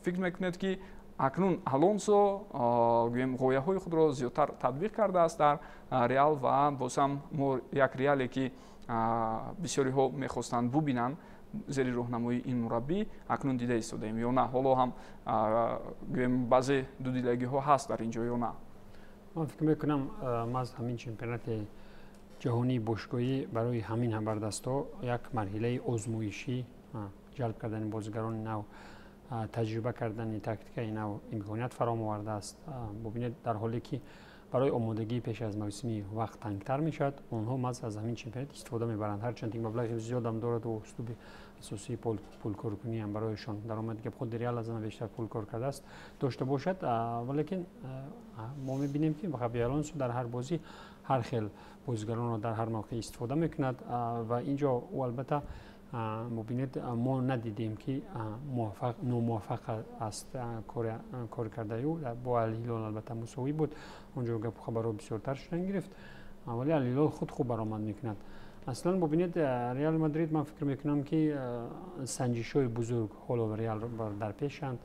فکر میکنید که اکنون آلونسو گویم غویاهای خود را زیادتر تطبیق کرده است در ریال و باز هم ما یک ریالی که بسیاری ها میخواستند ببینند زیر راهنمایی این مربی اکنون دیده ایستادیم یا نه؟ حالا هم گویم بعضی دودیدگی ها هست در اینجا یا نه؟ من فکر میکنم ما از همین چمپیونات جهانی باشگاهی برای همین بردستا یک مرحله آزمایشی جلب کردن بازیگران نو، تجربه کردن تاکتیک نو امکانات فراهم آورده است. ببینید در حالی که برای آمادگی پیش از موسمی وقت تنگتر میشد، اونها از همین چمپیونات استفاده میبرند، هرچند این مبلغ زیاد هم دارد و اسلوب اساسی پول کارکنی هم برایشان درآمدی که خود ریال از آن بیشتر پول کار کرده است داشته باشد. ولیکن ما میبینیم که خابی آلونسو در هر بازی هر خیل بازیگران را در هر موقع استفاده میکند و اینجا و البته مبینید ما ندیدیم که ناموفق است کار کرده او با الهلال البته مساوی بود، اونجا گپ خبرها بسیارتر شدن گرفت ولی الهلال خود خوب برآمد میکند. اصلا ببینید ریال مادرید من فکر میکنم که سنجش‌های بزرگ حالا ریال در پیشند